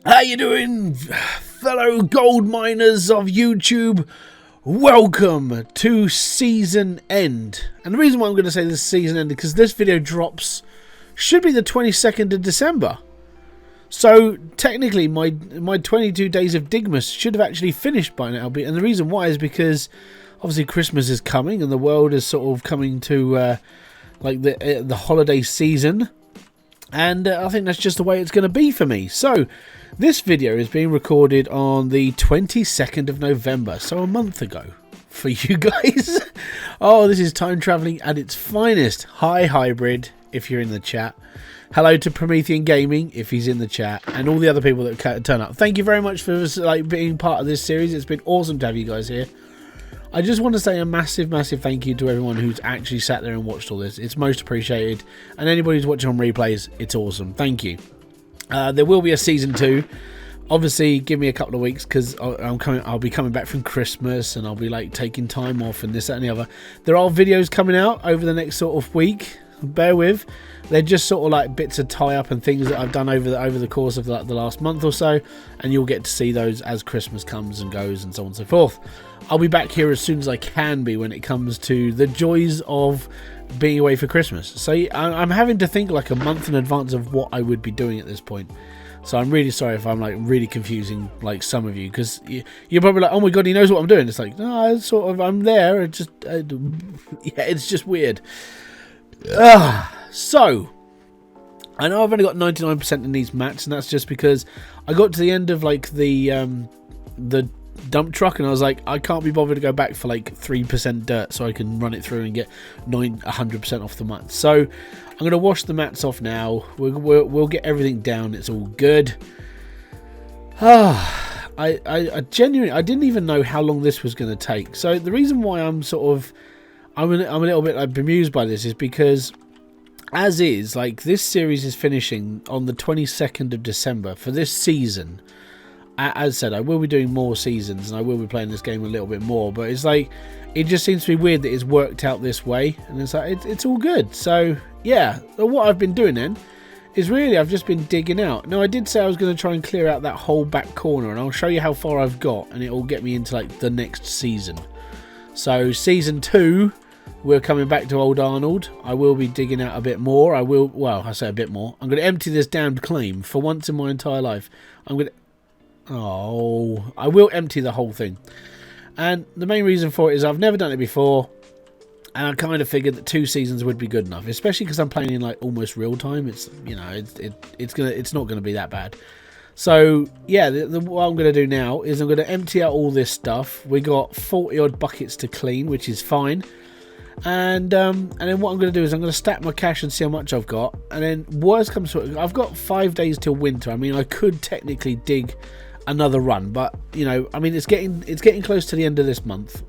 How you doing, fellow gold miners of YouTube? Welcome to season end. And the reason why I'm going to say this season end is because this video drops should be the 22nd of December. So technically my 22 days of Digmas should have actually finished by now. And the reason why is because obviously Christmas is coming and the world is sort of coming to like the holiday season. And I think that's just the way it's going to be for me. So this video is being recorded on the 22nd of November, so a month ago for you guys. Oh, this is time traveling at its finest. Hi Hybrid, if you're in the chat. Hello to Promethean Gaming, if he's in the chat, and all the other people that turn up. Thank you very much for being part of this series. It's been awesome to have you guys here. I just want to say a massive thank you to everyone who's actually sat there and watched all this. It's most appreciated. And anybody who's watching on replays, it's awesome. Thank you. There will be a season 2. Obviously, give me a couple of weeks because I'll be coming back from Christmas and I'll be like taking time off and this, that and the other. There are videos coming out over the next sort of week. Bear with. They're just sort of like bits of tie-up and things that I've done over the course of the last month or so. And you'll get to see those as Christmas comes and goes and so on and so forth. I'll be back here as soon as I can be when it comes to the joys of being away for Christmas. So I'm having to think like a month in advance of what I would be doing at this point. So I'm really sorry if I'm like really confusing like some of you, because you're probably like, oh my god, he knows what I'm doing. It's like, no, it's sort of, I'm there. It just, yeah, it's just weird. So I know I've only got 99% in these mats, and that's just because I got to the end of like the dump truck and I was like, I can't be bothered to go back for like 3% dirt so I can run it through and get 100% off the mats. So I'm going to wash the mats off now. We'll get everything down. It's all good. I genuinely, I didn't even know how long this was going to take. So the reason why I'm a little bit like bemused by this is because as is, like, this series is finishing on the 22nd of December for this season. As said, I will be doing more seasons and I will be playing this game a little bit more, but it's like, it just seems to be weird that it's worked out this way, and it's like, it's all good. So yeah, what I've been doing then is really I've just been digging out. Now I did say I was going to try and clear out that whole back corner, and I'll show you how far I've got, and it will get me into like the next season. So season 2, we're coming back to Old Arnold. I will be digging out a bit more. I say a bit more. I'm going to empty this damned claim for once in my entire life. I will empty the whole thing. And the main reason for it is I've never done it before, and I kind of figured that 2 seasons would be good enough, especially because I'm playing in like almost real time. It's, you know, it's not going to be that bad. So yeah, what I'm going to do now is I'm going to empty out all this stuff. We got 40 odd buckets to clean, which is fine. And then what I'm going to do is I'm going to stack my cash and see how much I've got. And then worst comes to it, I've got 5 days till winter. I mean, I could technically dig another run, but you know, I mean, it's getting close to the end of this month.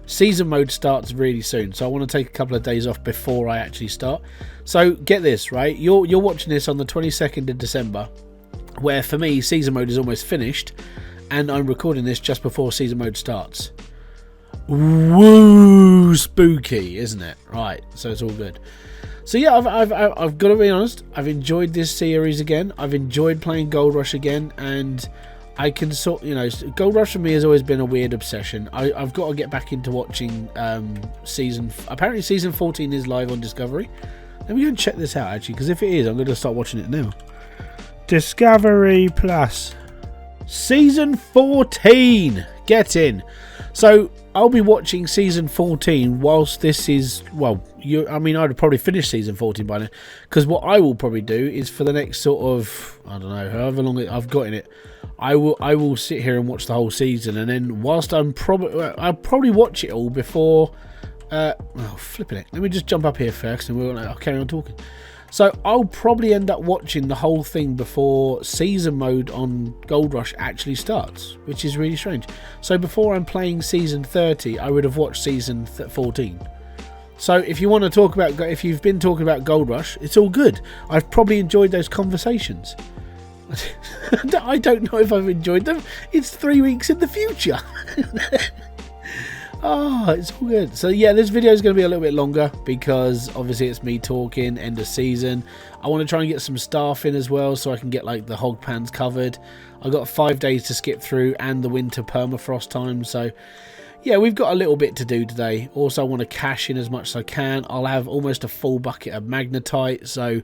Season mode starts really soon, so I want to take a couple of days off before I actually start. So get this right, you're watching this on the 22nd of December, where for me season mode is almost finished, and I'm recording this just before season mode starts. Woo, spooky, isn't it? Right, so it's all good. So yeah, I've got to be honest, I've enjoyed this series again. I've enjoyed playing Gold Rush again, and I can Gold Rush for me has always been a weird obsession. I've got to get back into watching apparently season 14 is live on Discovery. Let me go and check this out actually, because if it is, I'm going to start watching it now. Discovery Plus. Season 14! Get in! So I'll be watching season 14 whilst this is, well, I mean, I'd probably finish season 14 by now, because what I will probably do is for the next sort of, I don't know, however long I've got in it, I will sit here and watch the whole season, and then whilst I'll probably watch it all before, flipping it. Let me just jump up here first, and I'll carry on talking. So I'll probably end up watching the whole thing before season mode on Gold Rush actually starts, which is really strange. So before I'm playing season 30, I would have watched season 14. So if you want to talk about, if you've been talking about Gold Rush, it's all good. I've probably enjoyed those conversations. I don't know if I've enjoyed them. It's 3 weeks in the future. Oh, it's all good. So yeah, this video is going to be a little bit longer because obviously it's me talking, end of season. I want to try and get some staff in as well so I can get like the hog pans covered. I've got 5 days to skip through and the winter permafrost time. So yeah, we've got a little bit to do today. Also, I want to cash in as much as I can. I'll have almost a full bucket of magnetite. So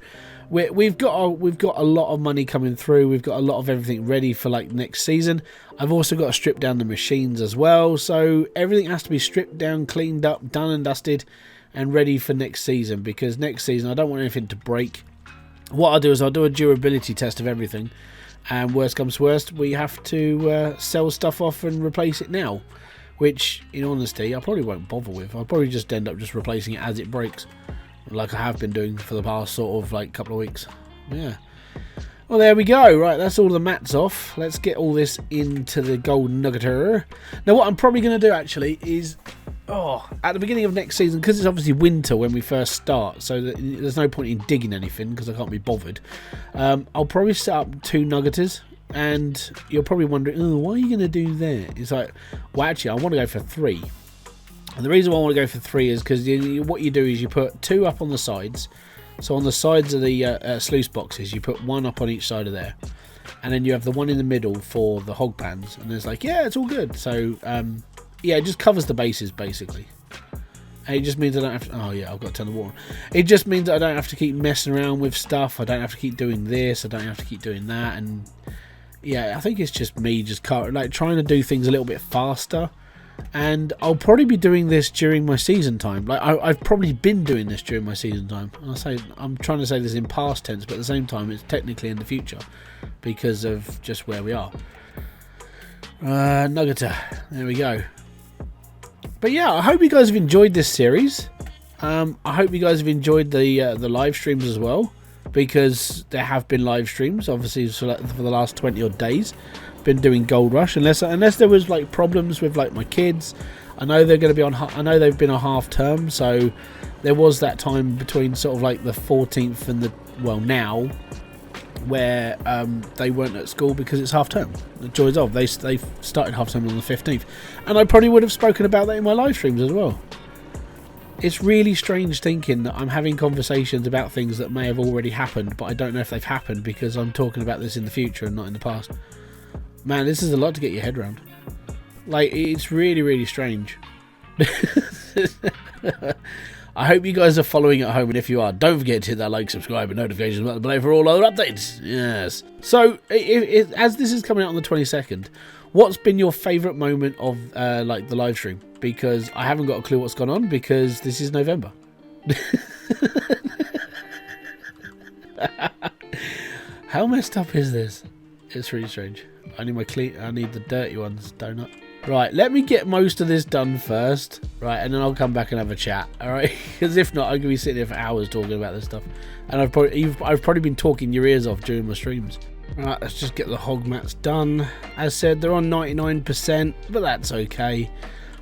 we've got a lot of money coming through. We've got a lot of everything ready for like next season. I've also got to strip down the machines as well. So everything has to be stripped down, cleaned up, done and dusted, and ready for next season. Because next season I don't want anything to break. What I'll do is I'll do a durability test of everything. And worst comes to worst, we have to sell stuff off and replace it now. Which, in honesty, I probably won't bother with. I'll probably just end up just replacing it as it breaks. Like I have been doing for the past sort of like couple of weeks. Yeah. Well, there we go. Right, that's all the mats off. Let's get all this into the gold nuggeter. Now, what I'm probably going to do actually is... at the beginning of next season, because it's obviously winter when we first start, so there's no point in digging anything because I can't be bothered. I'll probably set up 2 nuggeters. And you're probably wondering, oh, what are you going to do there? It's like, well, actually, I want to go for 3. And the reason why I want to go for 3 is because what you do is you put 2 up on the sides. So on the sides of the sluice boxes, you put 1 up on each side of there. And then you have the one in the middle for the hog pans. And it's like, yeah, it's all good. So, yeah, it just covers the bases, basically. And it just means I don't have to... Oh, yeah, I've got to turn the water on. It just means that I don't have to keep messing around with stuff. I don't have to keep doing this. I don't have to keep doing that. And... yeah, I think it's just me just like trying to do things a little bit faster, and I'll probably be doing this during my season time. Like I've probably been doing this during my season time. I'm trying to say this in past tense, but at the same time, it's technically in the future because of just where we are. Nuggeter, there we go. But yeah, I hope you guys have enjoyed this series. I hope you guys have enjoyed the live streams as well. Because there have been live streams, obviously, for the last 20 odd days. Been doing Gold Rush, unless there was like problems with like my kids. I know they're going to be on. I know they've been on half term, so there was that time between sort of like the 14th and the now, where they weren't at school because it's half term. The joys of they started half term on the 15th, and I probably would have spoken about that in my live streams as well. It's really strange thinking that I'm having conversations about things that may have already happened, but I don't know if they've happened because I'm talking about this in the future and not in the past. Man, this is a lot to get your head around. Like, it's really, really strange. I hope you guys are following at home, and if you are, don't forget to hit that like, subscribe, and notifications button below for all other updates. Yes. So, as this is coming out on the 22nd, what's been your favourite moment of like the live stream? Because I haven't got a clue what's gone on because this is November. How messed up is this? It's really strange. I need the dirty ones, don't I? Right, let me get most of this done first. Right, and then I'll come back and have a chat. All right, because if not, I'm gonna be sitting here for hours talking about this stuff, and I've probably been talking your ears off during my streams. Right, let's just get the hog mats done. As said, they're on 99%, but that's okay.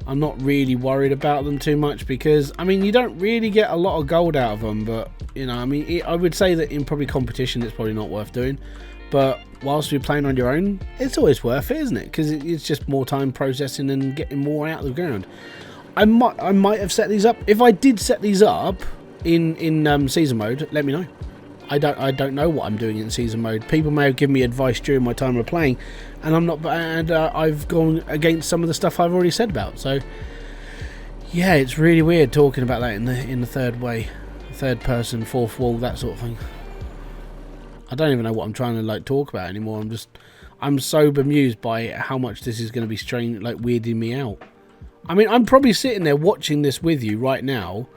I'm not really worried about them too much because, I mean, you don't really get a lot of gold out of them, but, you know, I mean, I would say that in probably competition it's probably not worth doing, but whilst you're playing on your own, it's always worth it, isn't it? Because it's just more time processing and getting more out of the ground. I might have set these up. If I did set these up in season mode, let me know. I don't know what I'm doing in season mode. People may have given me advice during my time of playing, and I've gone against some of the stuff I've already said about. So yeah, it's really weird talking about that in the third person, fourth wall, that sort of thing. I don't even know what I'm trying to like talk about anymore. I'm so bemused by how much this is going to be strange, like weirding me out. I mean, I'm probably sitting there watching this with you right now.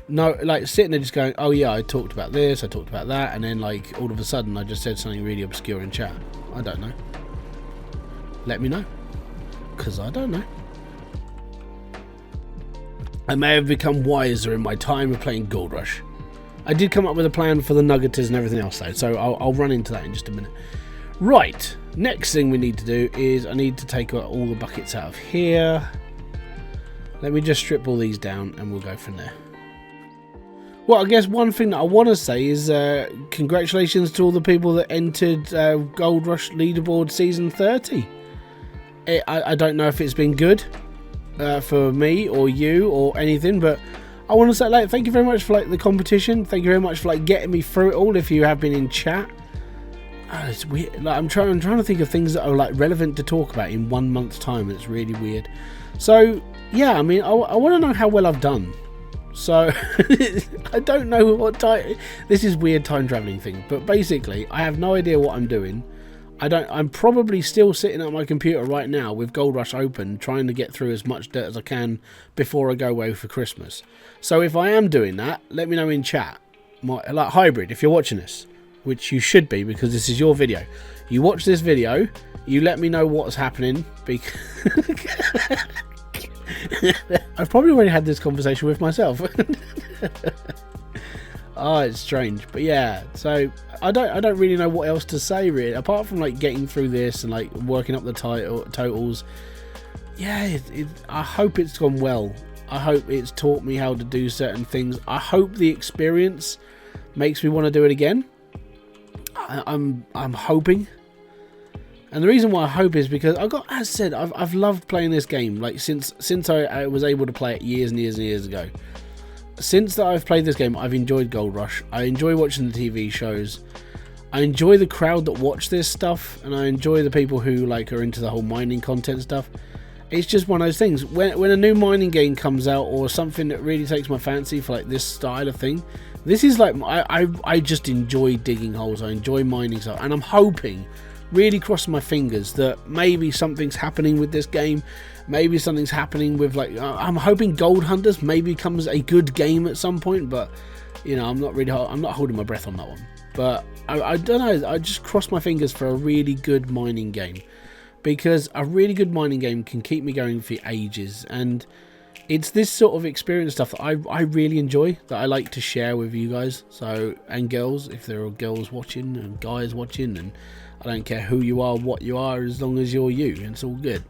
No, like sitting there just going, oh yeah, I talked about this, I talked about that, and then like all of a sudden I just said something really obscure in chat. I don't know. Let me know, because I don't know. I may have become wiser in my time of playing Gold Rush. I did come up with a plan for the nuggeters and everything else though, so I'll run into that in just a minute. Right, next thing we need to do is I need to take all the buckets out of here. Let me just strip all these down and we'll go from there. Well, I guess one thing that I want to say is congratulations to all the people that entered Gold Rush Leaderboard Season 30. I don't know if it's been good. for me or you or anything, but I want to say, like, thank you very much for, like, the competition. Thank you very much for, like, getting me through it all. If you have been in chat, it's weird. Like, I'm trying to think of things that are, like, relevant to talk about in 1 month's time. It's really weird. So yeah, I mean, I want to know how well I've done. So I don't know what time. This is weird time traveling thing, but basically, I have no idea what I'm doing. I'm probably still sitting at my computer right now with Gold Rush open, trying to get through as much dirt as I can before I go away for Christmas. So if I am doing that, let me know in chat. Like Hybrid, if you're watching this, which you should be because this is your video. You watch this video, you let me know what's happening. Because I've probably already had this conversation with myself. Oh, it's strange, but yeah. So I don't really know what else to say really, apart from like getting through this and like working up the totals. Yeah, I hope it's gone well. I hope it's taught me how to do certain things. I hope the experience makes me want to do it again. I'm hoping, and the reason why I hope is because as I said, I've loved playing this game like since I was able to play it years and years and years ago. Since that I've played this game, I've enjoyed Gold Rush. I enjoy watching the TV shows. I enjoy the crowd that watch this stuff, and I enjoy the people who like are into the whole mining content stuff. It's just one of those things. When a new mining game comes out or something that really takes my fancy for like this style of thing, this is like I just enjoy digging holes. I enjoy mining stuff, and I'm hoping, really crossing my fingers, that maybe something's happening with this game. Maybe something's happening with, like, I'm hoping Gold Hunters maybe becomes a good game at some point, but you know, I'm not holding my breath on that one. But I don't know, I just cross my fingers for a really good mining game, because a really good mining game can keep me going for ages, and it's this sort of experience stuff that I really enjoy, that I like to share with you guys. So, and girls, if there are girls watching and guys watching, and I don't care who you are, what you are, as long as you're you, it's all good.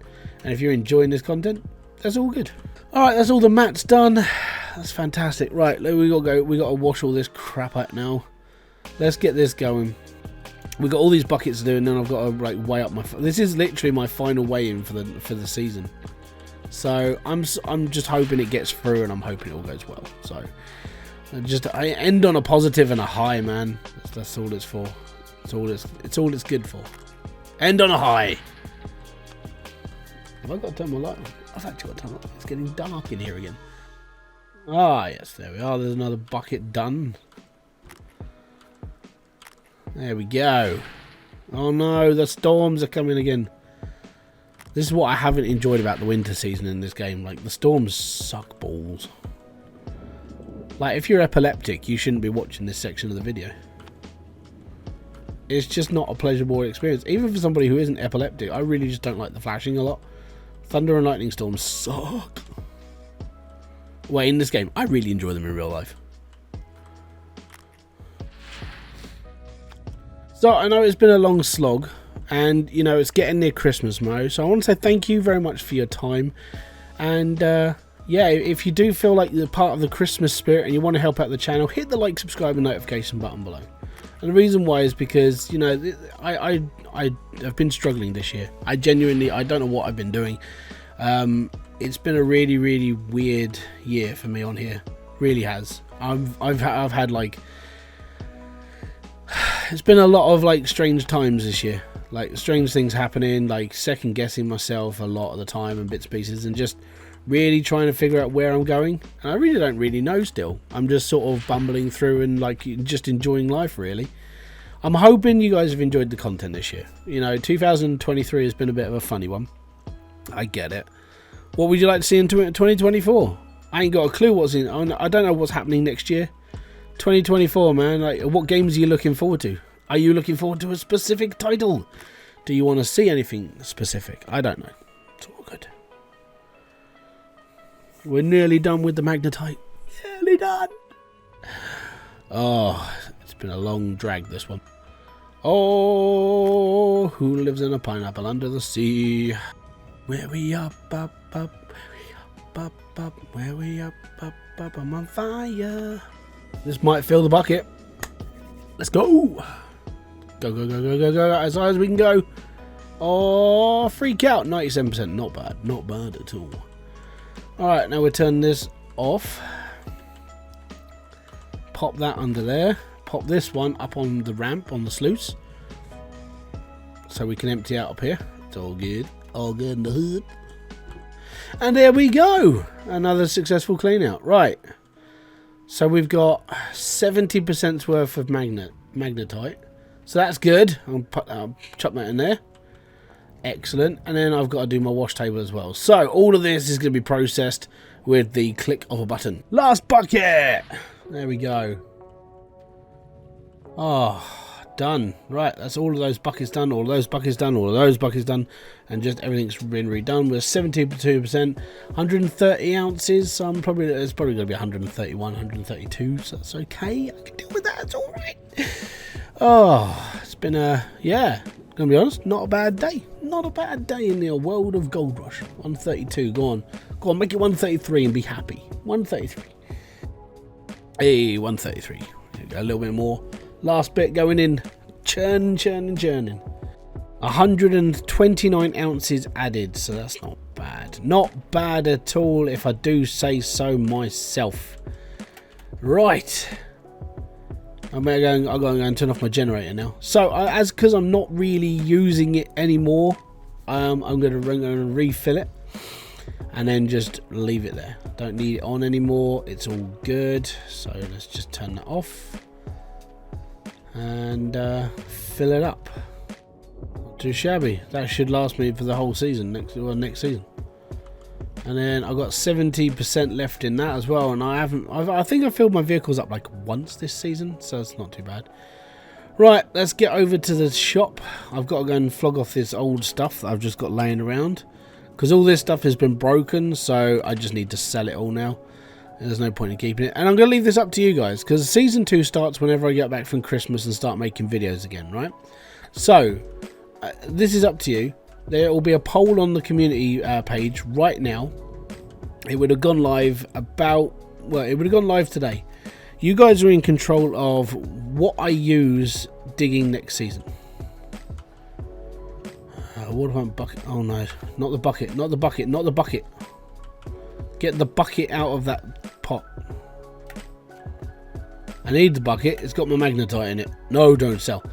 And if you're enjoying this content, that's all good. Alright, that's all the mats done. That's fantastic. Right, we gotta wash all this crap out now. Let's get this going. We got all these buckets to do, and then I've got to like weigh up my. This is literally my final weigh-in for the season. So I'm just hoping it gets through, and I'm hoping it all goes well. So I end on a positive and a high, man. That's all it's for. It's all it's good for. End on a high. Have I got to turn my light on? I've actually got to turn it on. It's getting dark in here again. Ah, yes, there we are. There's another bucket done. There we go. Oh no, the storms are coming again. This is what I haven't enjoyed about the winter season in this game. Like, the storms suck balls. Like, if you're epileptic, you shouldn't be watching this section of the video. It's just not a pleasurable experience. Even for somebody who isn't epileptic, I really just don't like the flashing a lot. Thunder and lightning storms suck. Well, in this game, I really enjoy them in real life. So, I know it's been a long slog, and, you know, it's getting near Christmas mode, so I want to say thank you very much for your time. And, yeah, if you do feel like you're part of the Christmas spirit and you want to help out the channel, hit the like, subscribe, and notification button below. And the reason why is because, you know, I have been struggling this year. I don't know what I've been doing. It's been a really, really weird year for me on here. Really has. I've had like, it's been a lot of like strange times this year. Like strange things happening, like second guessing myself a lot of the time and bits and pieces, and just really trying to figure out where I'm going. And I really don't really know still. I'm just sort of bumbling through and like just enjoying life really. I'm hoping you guys have enjoyed the content this year. You know, 2023 has been a bit of a funny one. I get it. What would you like to see in 2024? I ain't got a clue what's in. I don't know what's happening next year. 2024, man. Like, what games are you looking forward to? Are you looking forward to a specific title? Do you want to see anything specific? I don't know. It's all good. We're nearly done with the magnetite. Nearly done. Oh, it's been a long drag, this one. Oh, who lives in a pineapple under the sea? Where we up, up, up, where we up, up, up, where we up, up, I'm on fire. This might fill the bucket. Let's go. Go, go, go, go, go, go, as high as we can go. Oh, freak out, 97%, not bad at all. Alright, now we're turning this off. Pop that under there. Pop this one up on the ramp, on the sluice. So we can empty out up here. It's all good. All good in the hood. And there we go. Another successful clean out. Right. So we've got 70% worth of magnetite. So that's good. I'll chuck that in there. Excellent. And then I've got to do my wash table as well. So all of this is going to be processed with the click of a button. Last bucket. There we go. Oh, done. Right, that's all of those buckets done. All of those buckets done. All of those buckets done. And just everything's been redone. We're 72%. 130 ounces. So it's probably going to be 131, 132. So that's okay. I can deal with that. It's all right. Oh, it's been yeah. Gonna be honest, not a bad day. Not a bad day in the world of Gold Rush. 132, go on, make it 133 and be happy. 133. Hey, 133. There we go, a little bit more. Last bit going in. Churning. 129 ounces added, so that's not bad. Not bad at all, if I do say so myself. Right. I'm going to go and turn off my generator now. So, because I'm not really using it anymore, I'm going to refill it and then just leave it there. Don't need it on anymore. It's all good. So let's just turn that off and fill it up. Not too shabby. That should last me for the whole season next season. And then I've got 70% left in that as well, and I think I've filled my vehicles up like once this season, so it's not too bad. Right, let's get over to the shop. I've got to go and flog off this old stuff that I've just got laying around, because all this stuff has been broken, so I just need to sell it all now. There's no point in keeping it. And I'm going to leave this up to you guys, because season 2 starts whenever I get back from Christmas and start making videos again, right? So, this is up to you. There will be a poll on the community page right now. It would have gone live it would have gone live today. You guys are in control of what I use digging next season. What about bucket? Oh no, not the bucket, not the bucket, not the bucket. Get the bucket out of that pot. I need the bucket. It's got my magnetite in it. No, don't sell.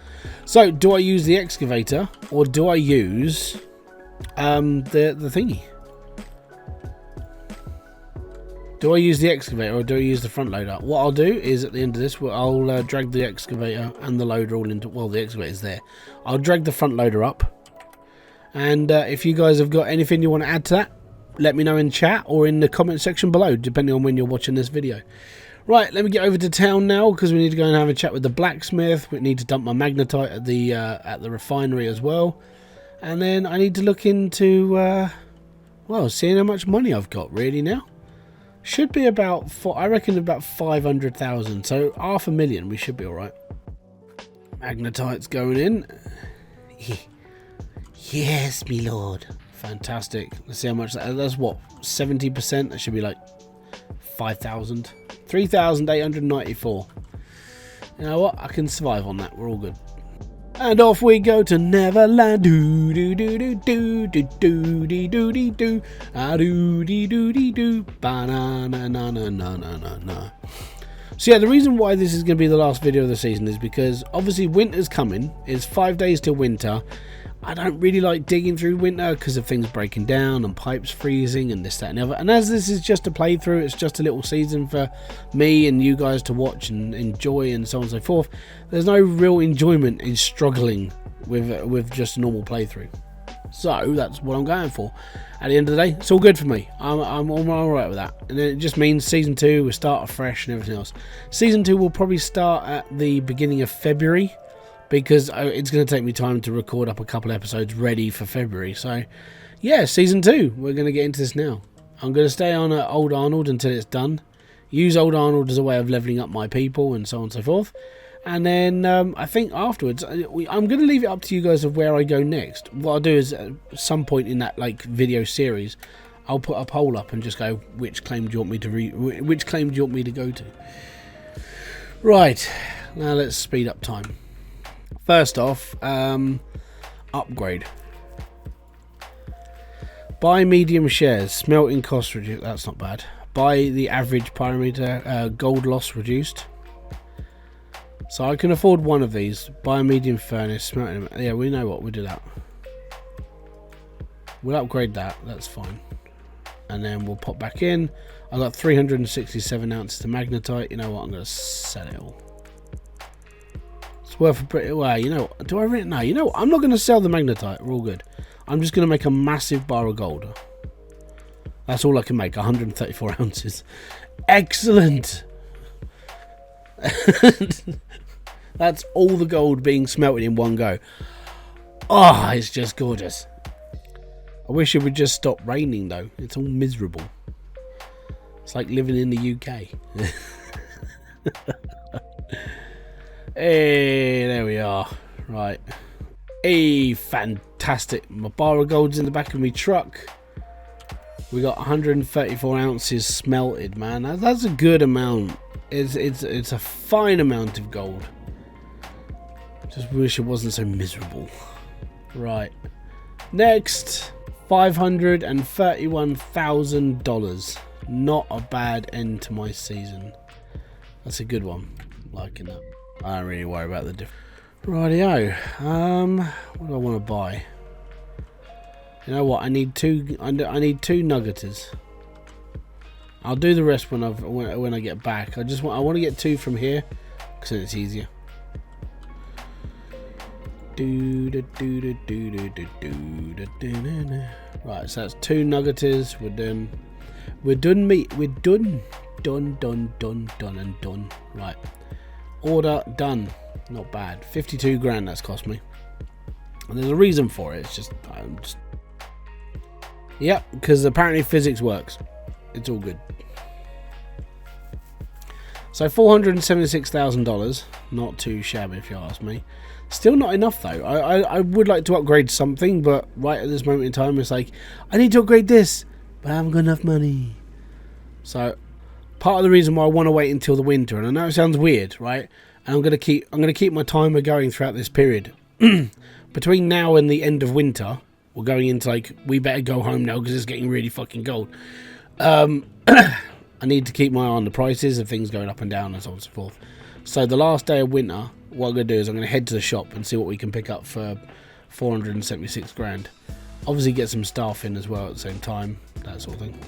So, do I use the excavator or do I use the thingy? Do I use the excavator or do I use the front loader? What I'll do is at the end of this, I'll drag the excavator and the loader all into... Well, the excavator's there. I'll drag the front loader up. And if you guys have got anything you want to add to that, let me know in chat or in the comment section below, depending on when you're watching this video. Right, let me get over to town now because we need to go and have a chat with the blacksmith. We need to dump my magnetite at the refinery as well. And then I need to look into, well, seeing how much money I've got really now. Should be about, I reckon about 500,000. So 500,000, we should be all right. Magnetite's going in. Yes, me lord. Fantastic. Let's see how much that's what, 70%? That should be like 5,000. 3,894. You know what? I can survive on that. We're all good. And off we go to Neverland. Do do do do do do do do do do do. Ah do do do do do. Banana na na na na na na. So yeah, the reason why this is going to be the last video of the season is because obviously winter's coming. It's 5 days till winter. I don't really like digging through winter because of things breaking down and pipes freezing and this, that and the other. And as this is just a playthrough, it's just a little season for me and you guys to watch and enjoy and so on and so forth. There's no real enjoyment in struggling with just a normal playthrough. So that's what I'm going for. At the end of the day, it's all good for me. I'm all right with that. And then it just means season 2 will start afresh and everything else. Season 2 will probably start at the beginning of February, because it's going to take me time to record up a couple episodes ready for February. So, yeah, Season 2. We're going to get into this now. I'm going to stay on Old Arnold until it's done. Use Old Arnold as a way of leveling up my people and so on and so forth. And then I think afterwards, I'm going to leave it up to you guys of where I go next. What I'll do is at some point in that video series, I'll put a poll up and just go, which claim do you want me to which claim do you want me to go to? Right, now let's speed up time. First off, upgrade. Buy medium shares. Smelting cost reduced. That's not bad. Buy the average parameter. Gold loss reduced. So I can afford one of these. Buy a medium furnace. Smelting. Yeah, we know what. We'll do that. We'll upgrade that. That's fine. And then we'll pop back in. I got 367 ounces of magnetite. You know what? I'm going to sell it all. It's worth a pretty... Well, you know what? Do I really... No, you know what? I'm not going to sell the magnetite. We're all good. I'm just going to make a massive bar of gold. That's all I can make. 134 ounces. Excellent. That's all the gold being smelted in one go. Oh, it's just gorgeous. I wish it would just stop raining though. It's all miserable. It's like living in the UK. Hey, there we are. Right. Hey, fantastic. My bar of gold's in the back of my truck. We got 134 ounces smelted, man. That's a good amount. It's a fine amount of gold. Just wish it wasn't so miserable. Right. Next, $531,000. Not a bad end to my season. That's a good one. Liking that. I don't really worry about the difference. Rightio. What do I want to buy? You know what? I need two. I need 2 nuggeters. I'll do the rest when I get back. I want to get 2 from here because it's easier. Right, so that's 2 nuggeters. We're done. We're done, mate. We're done. Done. Right. Order done. Not bad. 52 grand that's cost me. And there's a reason for it. It's just, yep, because apparently physics works. It's all good. So $476,000. Not too shabby if you ask me. Still not enough though. I would like to upgrade something, but right at this moment in time it's like, I need to upgrade this, but I haven't got enough money. So part of the reason why I want to wait until the winter, and I know it sounds weird, right? And I'm gonna keep my timer going throughout this period. Between now and the end of winter, we're going into like, we better go home now because it's getting really fucking cold. I need to keep my eye on the prices of things going up and down and so on and so forth. So the last day of winter, what I'm going to do is I'm going to head to the shop and see what we can pick up for 476 grand. Obviously get some staff in as well at the same time, that sort of thing.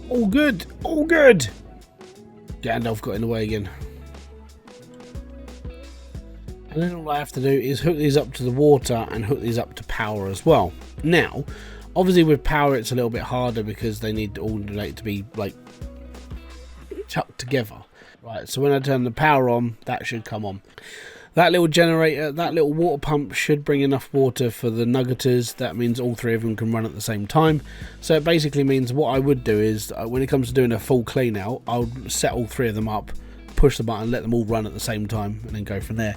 All good, all good. Gandalf got in the way again. And then all I have to do is hook these up to the water and hook these up to power as well. Now, obviously with power it's a little bit harder because they need all to be like chucked together. Right, so when I turn the power on, that should come on. That little generator, that little water pump should bring enough water for the nuggeters. That means all 3 of them can run at the same time. So it basically means what I would do is, when it comes to doing a full clean out, I'll set all 3 of them up, push the button, let them all run at the same time, and then go from there.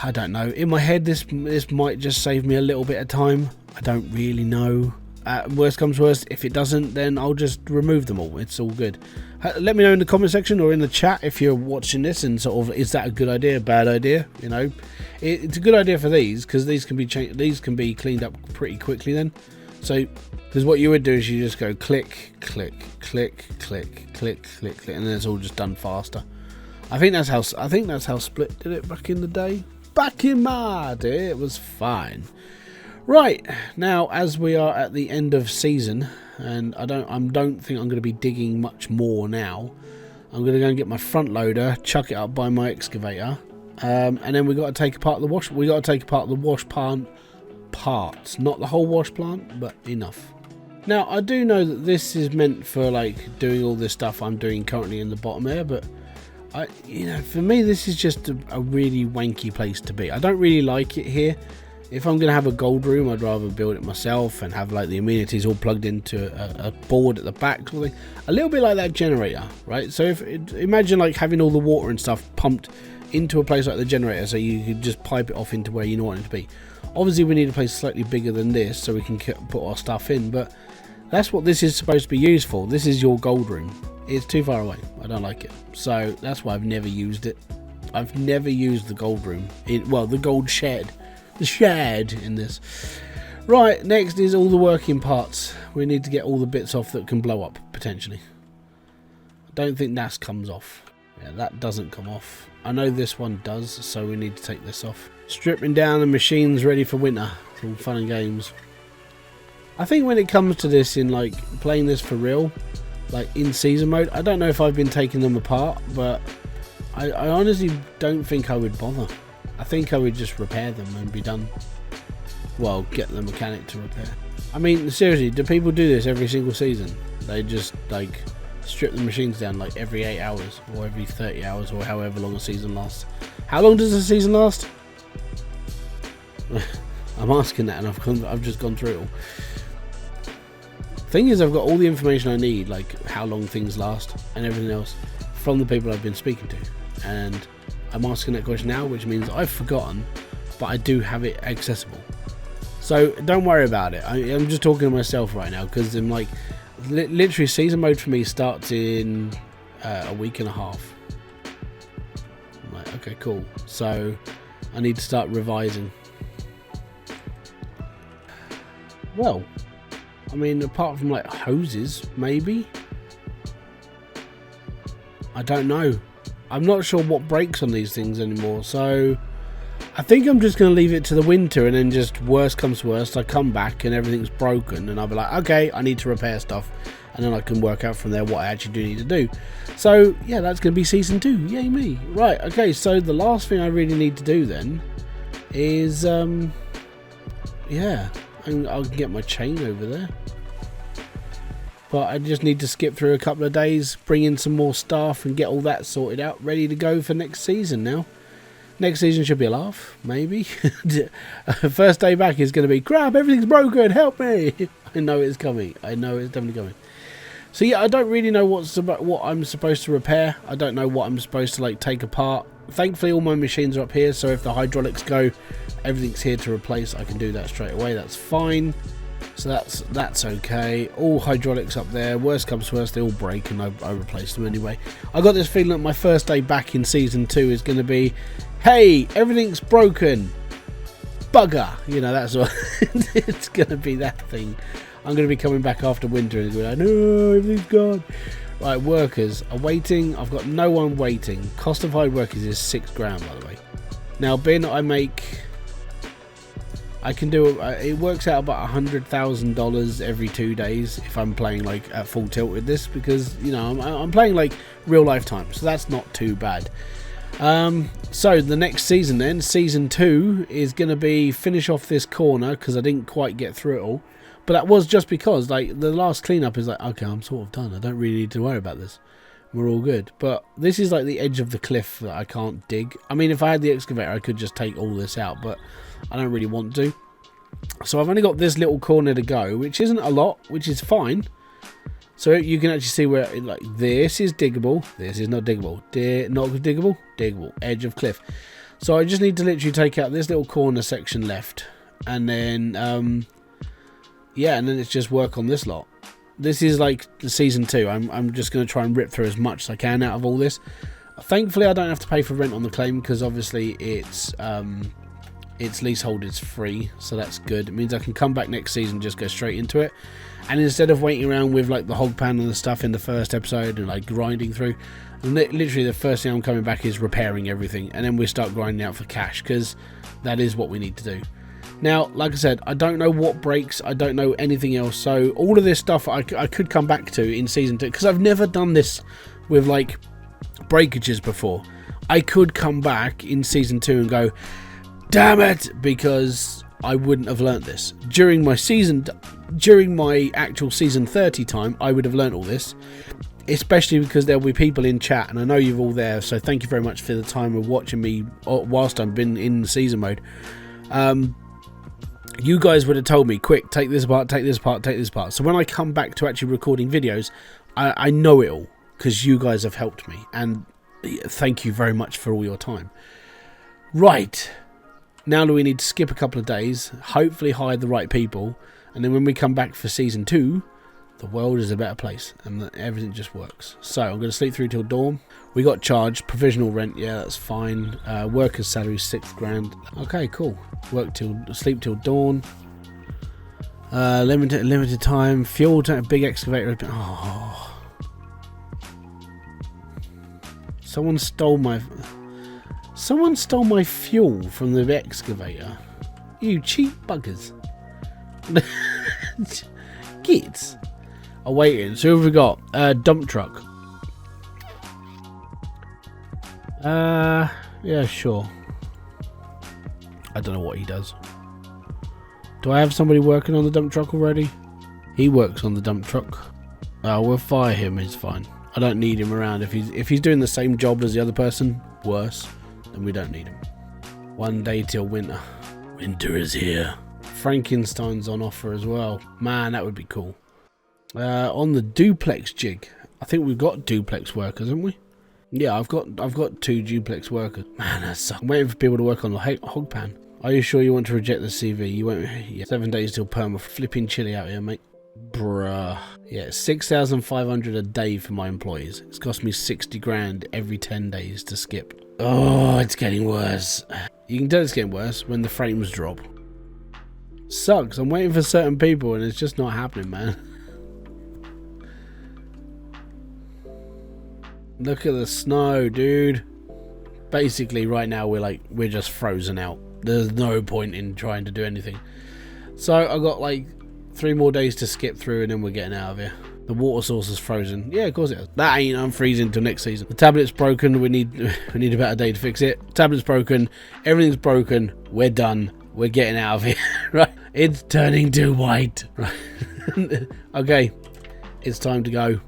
I don't know. In my head, this might just save me a little bit of time. I don't really know. Worst comes worst, if it doesn't, then I'll just remove them all. It's all good. Let me know in the comment section or in the chat if you're watching this and sort of, is that a good idea, bad idea? You know, it's a good idea for these because these can be cleaned up pretty quickly then. So, because what you would do is you just go click, click, click, click, click, click, click, and then it's all just done faster. I think that's how Split did it back in the day. Back in my day, it was fine. Right, now as we are at the end of season, and I don't think I'm going to be digging much more now. I'm going to go and get my front loader, chuck it up by my excavator, and then we got to take apart the wash. We got to take apart the wash plant parts, not the whole wash plant, but enough. Now I do know that this is meant for like doing all this stuff I'm doing currently in the bottom air, but for me this is just a really wanky place to be. I don't really like it here. If I'm going to have a gold room, I'd rather build it myself and have like the amenities all plugged into a board at the back, sort of thing. A little bit like that generator, right? So imagine like having all the water and stuff pumped into a place like the generator, so you could just pipe it off into where you want it to be. Obviously we need a place slightly bigger than this so we can put our stuff in, but that's what this is supposed to be used for. This is your gold room. It's too far away. I don't like it. So that's why I've never used it. I've never used the gold room. The gold shed. The shed in this. Right, next is all the working parts. We need to get all the bits off that can blow up, potentially. I don't think that comes off. Yeah, that doesn't come off. I know this one does, so we need to take this off. Stripping down the machines ready for winter. It's all fun and games. I think when it comes to this, in like playing this for real, like in season mode, I don't know if I've been taking them apart, but I honestly don't think I would bother. I think I would just repair them and be done. Well, get the mechanic to repair. I mean, seriously, do people do this every single season? They just like strip the machines down like every 8 hours or every 30 hours or however long a season lasts. How long does a season last? I'm asking that, and I've just gone through it all. Thing is, I've got all the information I need, like how long things last and everything else, from the people I've been speaking to, and I'm asking that question now, which means I've forgotten, but I do have it accessible. So don't worry about it. I'm just talking to myself right now, because I'm like, literally season mode for me starts in a week and a half. I'm like, okay, cool. So I need to start revising. Well, I mean, apart from like hoses, maybe. I don't know. I'm not sure what breaks on these things anymore, so I think I'm just going to leave it to the winter, and then just worst comes to worst, I come back and everything's broken, and I'll be like, okay, I need to repair stuff, and then I can work out from there what I actually do need to do. So yeah, that's going to be season 2. Yay me. Right, okay, so the last thing I really need to do then is yeah, I'll get my chain over there. But I just need to skip through a couple of days, bring in some more staff and get all that sorted out, ready to go for next season now. Next season should be a laugh, maybe. First day back is going to be, crap, everything's broken, help me. I know it's coming. I know it's definitely coming. So yeah, I don't really know what I'm supposed to repair. I don't know what I'm supposed to like take apart. Thankfully, all my machines are up here, so if the hydraulics go, everything's here to replace. I can do that straight away. That's fine. So that's okay. All hydraulics up there. Worst comes to worst, they all break, and I replace them anyway. I got this feeling that my first day back in season 2 is going to be, hey, everything's broken, bugger. You know, that's what it's going to be, that thing. I'm going to be coming back after winter and going, no, everything's gone. Right, workers are waiting. I've got no one waiting. Cost of hired workers is £6 grand, by the way. Now, being that I can do it works out about $100,000 every 2 days if I'm playing like at full tilt with this, because you know I'm playing like real life time, so that's not too bad. So the next season then, season 2, is going to be finish off this corner, because I didn't quite get through it all, but that was just because like the last cleanup is like, okay, I'm sort of done, I don't really need to worry about this, we're all good. But this is like the edge of the cliff that I can't dig. I mean, if I had the excavator I could just take all this out, but I don't really want to. So I've only got this little corner to go, which isn't a lot, which is fine. So you can actually see where, like, this is diggable, this is not diggable, not diggable, diggable, edge of cliff. So I just need to literally take out this little corner section left, and then yeah, and then it's just work on this lot. This is like the season 2. I'm just going to try and rip through as much as I can out of all this. Thankfully, I don't have to pay for rent on the claim, because obviously it's leasehold is free, so that's good. It means I can come back next season and just go straight into it, and instead of waiting around with like the hog pan and the stuff in the first episode and like grinding through, literally the first thing I'm coming back is repairing everything, and then we start grinding out for cash, because that is what we need to do. Now, like I said, I don't know what breaks, I don't know anything else, so all of this stuff I could come back to in season 2, because I've never done this with like breakages before. I could come back in season 2 and go, damn it, because I wouldn't have learnt this. During my actual season 30 time, I would have learnt all this, especially because there'll be people in chat, and I know you're all there, so thank you very much for the time of watching me whilst I've been in season mode. You guys would have told me, quick, take this apart, take this apart, take this apart. So when I come back to actually recording videos, I know it all, because you guys have helped me, and thank you very much for all your time. Right. Now we need to skip a couple of days, hopefully hire the right people, and then when we come back for season 2, the world is a better place, and everything just works. So I'm going to sleep through till dawn. We got charged, provisional rent, yeah, that's fine. Workers' salary £6 grand. Okay, cool. Sleep till dawn. Limited time. Fuel tank. Big excavator. Oh. Someone stole my fuel from the excavator. You cheap buggers. Kids. Oh, waiting. So who have we got? Dump truck. Yeah, sure. I don't know what he does. Do I have somebody working on the dump truck already? He works on the dump truck. We'll fire him. He's fine. I don't need him around. If he's doing the same job as the other person, worse, then we don't need him. 1 day till winter. Winter is here. Frankenstein's on offer as well. Man, that would be cool. On the duplex jig, I think we've got duplex workers, haven't we? Yeah, I've got 2 duplex workers. Man, that sucks. I'm waiting for people to work on the hog pan. Are you sure you want to reject the CV? You won't. Yeah. 7 days till perma. Flipping chilly out here, mate. Bruh. Yeah, 6,500 a day for my employees. It's cost me 60 grand every 10 days to skip. Oh, it's getting worse. You can tell it's getting worse when the frames drop. Sucks. I'm waiting for certain people and it's just not happening, man. Look at the snow, dude. Basically, right now we're just frozen out. There's no point in trying to do anything. So I got like 3 more days to skip through and then we're getting out of here. The water source is frozen. Yeah, of course it is. That ain't unfreezing till next season. The tablet's broken. We need about a day to fix it. Tablet's broken. Everything's broken. We're done. We're getting out of here. Right? It's turning to white. Right? Okay. It's time to go.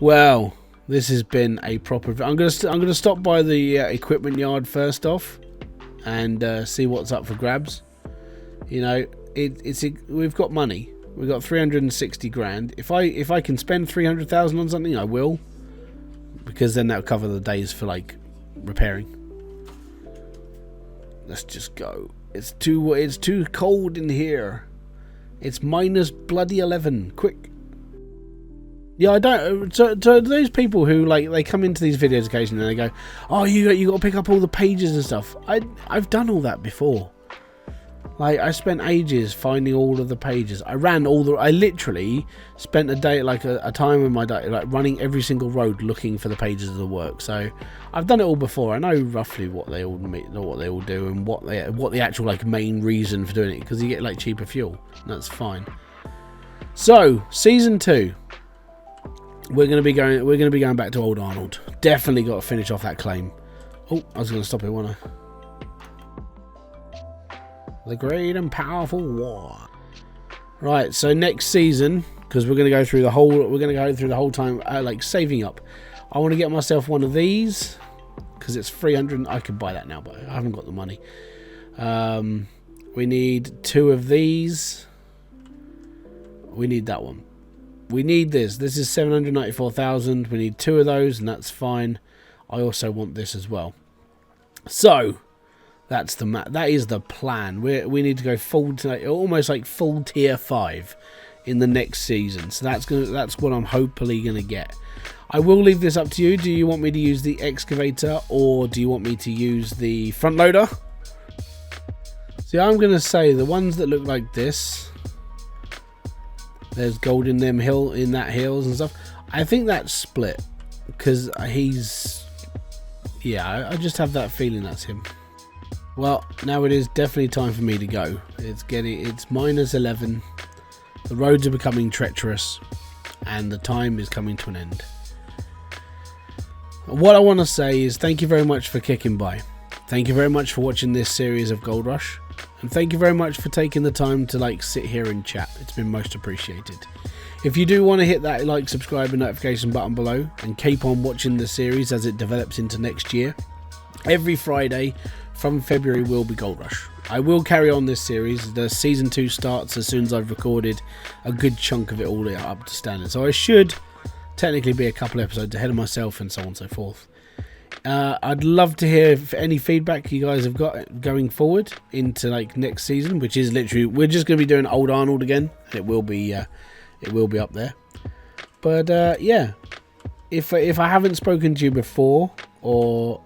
Well, this has been a proper. I'm gonna stop by the equipment yard first off, and see what's up for grabs. You know, we've got money. We've got 360 grand. If I can spend 300,000 on something, I will, because then that'll cover the days for like repairing. Let's just go. It's too cold in here. It's minus bloody 11. Quick. Yeah, I don't. So those people who they come into these videos occasionally and they go, "Oh, you got to pick up all the pages and stuff." I've done all that before. Like, I spent ages finding all of the pages. I literally spent a day, like a time in my day, like running every single road looking for the pages of the work. So I've done it all before. I know roughly what they all do and what the actual like main reason for doing it, because you get like cheaper fuel. And that's fine. So season 2. We're gonna be going back to Old Arnold. Definitely got to finish off that claim. Oh, I was gonna stop it, wasn't I? The Great and Powerful War. Right, so next season, because we're gonna go through the whole time like saving up. I want to get myself one of these because it's 300. I could buy that now, but I haven't got the money. We need 2 of these. We need that one. We need this. This is 794,000. We need 2 of those, and that's fine. I also want this as well. So that's that is the plan. We need to go full to almost like full tier 5 in the next season. So that's what I'm hopefully gonna get. I will leave this up to you. Do you want me to use the excavator or do you want me to use the front loader? See, I'm gonna say the ones that look like this. There's gold in them hills and stuff. I think that's split because I just have that feeling that's him. Well, now it is definitely time for me to go. It's minus 11. The roads are becoming treacherous and the time is coming to an end. What I want to say is thank you very much for kicking by. Thank you very much for watching this series of Gold Rush. And thank you very much for taking the time to sit here and chat. It's been most appreciated. If you do want to hit that like, subscribe and notification button below and keep on watching the series as it develops into next year, every Friday from February will be Gold Rush. I will carry on this series. The season 2 starts as soon as I've recorded a good chunk of it all up to standard. So I should technically be a couple episodes ahead of myself and so on and so forth. I'd love to hear any feedback you guys have got going forward into next season, which is literally we're just going to be doing Old Arnold again. It will be up there. But yeah, if I haven't spoken to you before, or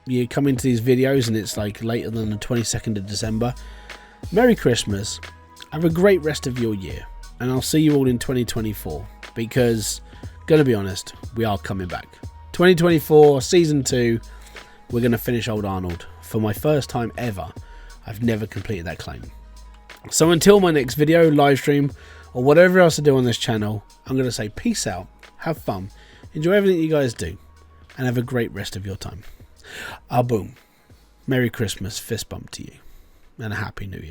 you come into these videos and it's later than the 22nd of December, Merry Christmas. have a great rest of your year, and I'll see you all in 2024, because, gonna be honest, we are coming back. 2024, Season 2, we're gonna finish Old Arnold. For my first time ever, I've never completed that claim. So until my next video, live stream, or whatever else I do on this channel, I'm gonna say peace out, have fun, enjoy everything you guys do, and have a great rest of your time. Boom. Merry Christmas, fist bump to you, and a Happy New Year.